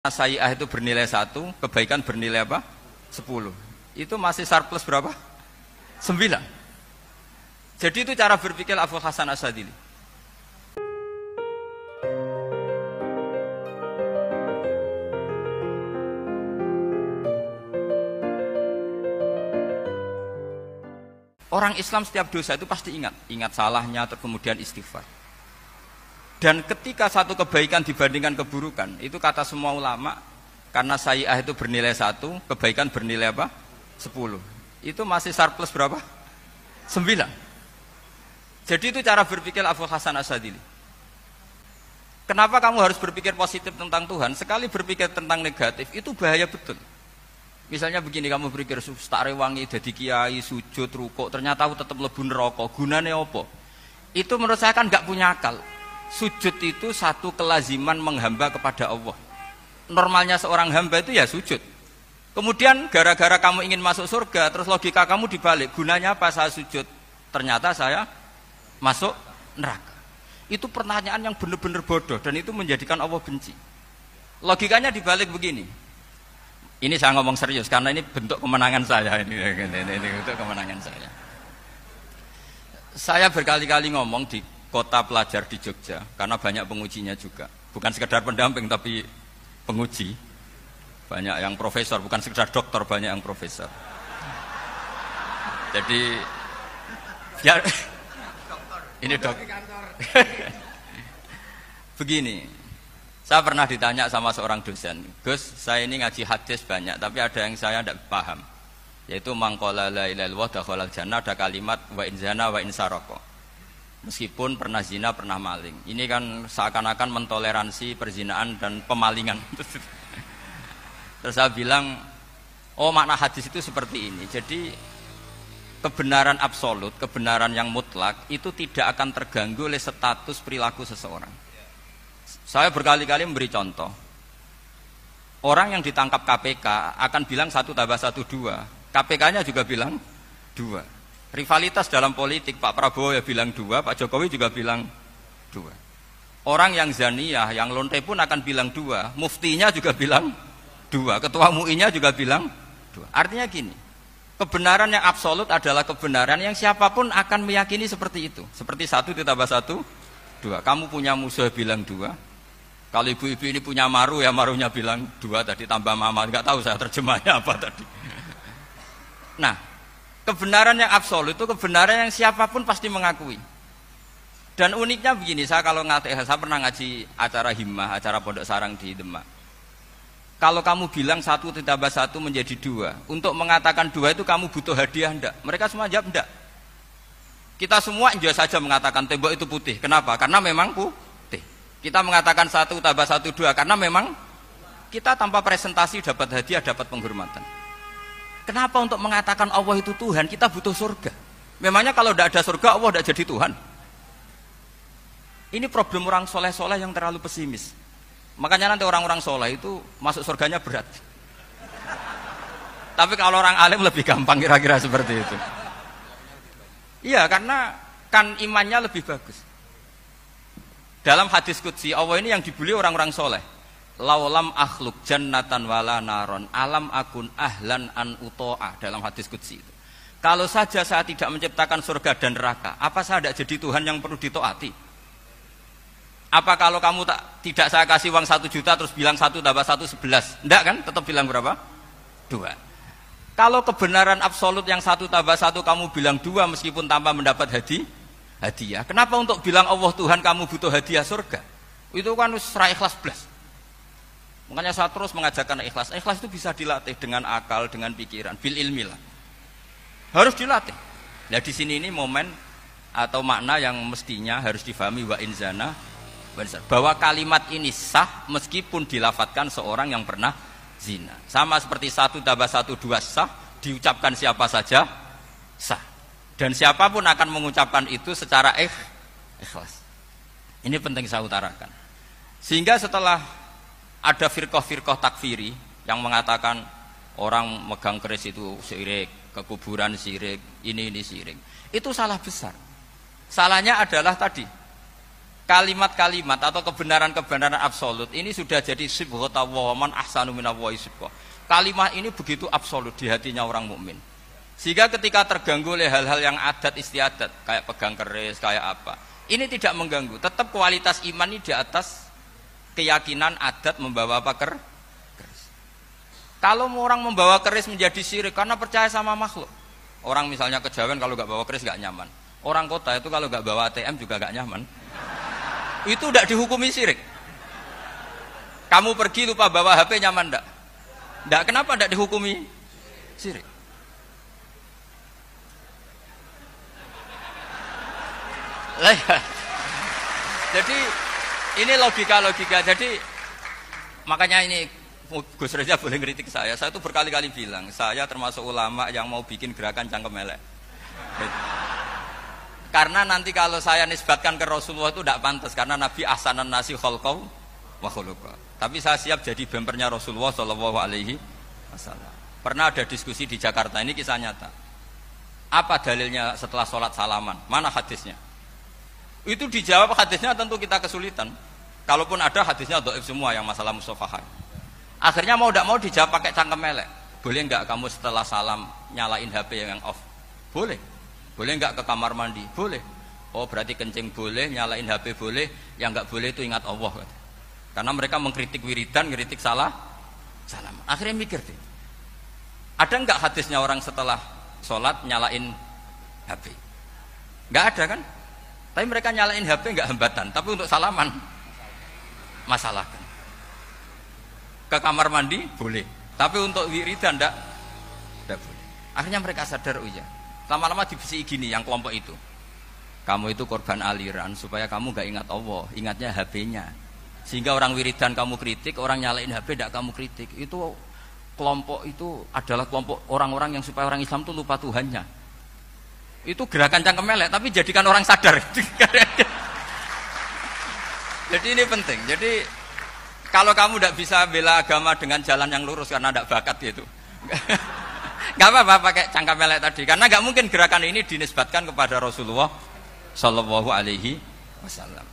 Sayi'ah itu bernilai 1, kebaikan bernilai apa? 10. Itu masih surplus berapa? 9. Jadi itu cara berpikir Abu Hasan Asyadzili. Orang Islam setiap dosa itu pasti ingat salahnya, terus kemudian istighfar. Dan ketika satu kebaikan dibandingkan keburukan, itu kata semua ulama, karena sayi'ah itu bernilai 1, kebaikan bernilai apa? 10. Itu masih surplus berapa? 9. Jadi itu cara berpikir Abu Hasan Asyadzili. Kenapa kamu harus berpikir positif tentang Tuhan? Sekali berpikir tentang negatif, itu bahaya betul. Misalnya begini, kamu berpikir tak rewangi, jadi kiai, sujud, rukuk, ternyata aku tetap lebu neraka, gunane apa? Itu menurut saya kan gak punya akal. Sujud itu satu kelaziman menghamba kepada Allah. Normalnya seorang hamba itu ya sujud. Kemudian gara-gara kamu ingin masuk surga, terus logika kamu dibalik, gunanya apa saya sujud? Ternyata saya masuk neraka. Itu pertanyaan yang benar-benar bodoh dan itu menjadikan Allah benci. Logikanya dibalik begini. Ini saya ngomong serius karena ini bentuk kemenangan saya, ini bentuk kemenangan saya. Saya berkali-kali ngomong di kota pelajar di Jogja karena banyak pengujinya juga, bukan sekedar pendamping tapi penguji. Banyak yang profesor, bukan sekedar dokter, banyak yang profesor. Jadi ya ini dok. Begini, saya pernah ditanya sama seorang dosen, Gus, saya ini ngaji hadis banyak, tapi ada yang saya tidak paham, yaitu mangqala la ilaha illallah dakhalal jannah, ada kalimat wa in zana wa in saraka. Meskipun pernah zina, pernah maling. Ini kan seakan-akan mentoleransi perzinaan dan pemalingan. Terus saya bilang, oh makna hadis itu seperti ini. Jadi kebenaran absolut, kebenaran yang mutlak itu tidak akan terganggu oleh status perilaku seseorang. Saya berkali-kali memberi contoh. Orang yang ditangkap KPK akan bilang 1 tambah 1 2. KPK-nya juga bilang 2. Rivalitas dalam politik, Pak Prabowo ya bilang 2, Pak Jokowi juga bilang 2. Orang yang zaniyah, yang lonte pun akan bilang 2, muftinya juga bilang 2, ketua MUI-nya juga bilang 2. Artinya gini, kebenaran yang absolut adalah kebenaran yang siapapun akan meyakini seperti itu. Seperti 1 ditambah 1, 2. Kamu punya musuh bilang 2. Kalau ibu-ibu ini punya maru, ya marunya bilang 2 tadi tambah mama. Enggak tahu saya terjemahnya apa tadi. Nah, kebenaran yang absolut itu kebenaran yang siapapun pasti mengakui. Dan uniknya begini, saya kalau saya pernah ngaji acara himmah, acara pondok sarang di Demak. Kalau kamu bilang 1 ditambah 1 menjadi 2, untuk mengatakan 2 itu kamu butuh hadiah enggak? Mereka semua jawab enggak. Kita semua enjoy saja mengatakan tembok itu putih. Kenapa? Karena memang putih. Kita mengatakan 1 tambah 1 2 karena memang kita tanpa presentasi dapat hadiah, dapat penghormatan. Kenapa untuk mengatakan Allah itu Tuhan kita butuh surga? Memangnya kalau tidak ada surga Allah tidak jadi Tuhan? Ini problem orang soleh-soleh yang terlalu pesimis. Makanya nanti orang-orang soleh itu masuk surganya berat. Tapi kalau orang alim lebih gampang kira-kira seperti itu. Iya, karena kan imannya lebih bagus. Dalam hadis qudsi Allah ini yang dibuli orang-orang soleh. Laulam akhluk jannatan wala naron alam akun ahlan an uto'ah, dalam hadis qudsi itu. Kalau saja saya tidak menciptakan surga dan neraka, apa saya tidak jadi Tuhan yang perlu ditaati? Apa kalau kamu tidak saya kasih uang 1 juta terus bilang 1 tambah 1 11? Enggak kan? Tetap bilang berapa? 2. Kalau kebenaran absolut yang 1 tambah 1 kamu bilang 2 meskipun tanpa mendapat hadiah. Kenapa untuk bilang Allah Tuhan kamu butuh hadiah surga? Itu kan serai ikhlas blas. Makanya saya terus mengajarkan ikhlas. Ikhlas itu bisa dilatih dengan akal, dengan pikiran, bil ilmi lah. Harus dilatih. Nah di sini ini momen atau makna yang mestinya harus difahami wa inzana, bahwa kalimat ini sah meskipun dilafadzkan seorang yang pernah zina. Sama seperti 1 tambah 1 2 sah, diucapkan siapa saja sah. Dan siapapun akan mengucapkan itu secara ikhlas. Ini penting saya utarakan. Sehingga setelah ada firqah-firqah takfiri yang mengatakan orang megang keris itu syirik, ke kuburan syirik, ini syirik. Itu salah besar. Salahnya adalah tadi, kalimat-kalimat atau kebenaran-kebenaran absolut ini sudah jadi sibghatullah man ahsanu minallahi sibghah. Kalimat ini begitu absolut di hatinya orang mukmin. Sehingga ketika terganggu oleh hal-hal yang adat istiadat kayak pegang keris, kayak apa, ini tidak mengganggu. Tetap kualitas iman ini di atas keyakinan adat membawa apa keris. Kalau orang membawa keris menjadi syirik karena percaya sama makhluk. Orang misalnya kejawen kalau nggak bawa keris nggak nyaman. Orang kota itu kalau nggak bawa ATM juga nggak nyaman. Itu tidak dihukumi syirik. Kamu pergi lupa bawa HP nyaman enggak? Enggak, kenapa enggak dihukumi syirik? Jadi ini logika-logika. Jadi makanya ini Gus Reza boleh ngeritik saya. Saya itu berkali-kali bilang, saya termasuk ulama yang mau bikin gerakan cangkem elek. Karena nanti kalau saya nisbatkan ke Rasulullah itu tidak pantas, karena Nabi ahsanan nasi khalqaw wa khuluqa. Tapi saya siap jadi bempernya Rasulullah Shallallahu Alaihi Wasallam. Pernah ada diskusi di Jakarta, ini kisah nyata. Apa dalilnya setelah sholat salaman? Mana hadisnya? Itu dijawab hadisnya tentu kita kesulitan. Kalaupun ada hadisnya dhaif semua yang masalah mushafahah. Akhirnya mau tidak mau dijawab pakai cangkem elek. Boleh enggak kamu setelah salam nyalain HP yang off? Boleh. Boleh enggak ke kamar mandi? Boleh. Oh berarti kencing boleh, nyalain HP boleh, yang enggak boleh itu ingat Allah. Karena mereka mengkritik wiridan, ngeritik salam. Akhirnya mikir deh, ada enggak hadisnya orang setelah sholat nyalain HP? Enggak ada kan? Tapi mereka nyalain HP enggak hambatan, tapi untuk salaman masalah kan? Ke kamar mandi boleh, tapi untuk wiridan enggak boleh. Akhirnya mereka sadar, oh iya, lama-lama dibesi gini yang kelompok itu, kamu itu korban aliran supaya kamu gak ingat Allah, ingatnya HP-nya. Sehingga orang wiridan kamu kritik, orang nyalain HP tidak kamu kritik. Itu kelompok itu adalah kelompok orang-orang yang supaya orang Islam itu lupa Tuhannya. Itu gerakan cangkem elek, tapi jadikan orang sadar. Jadi ini penting. Jadi kalau kamu tidak bisa bela agama dengan jalan yang lurus karena tidak bakat gitu, nggak apa-apa pakai cangkem elek tadi, karena nggak mungkin gerakan ini dinisbatkan kepada Rasulullah Shallallahu Alaihi Wasallam.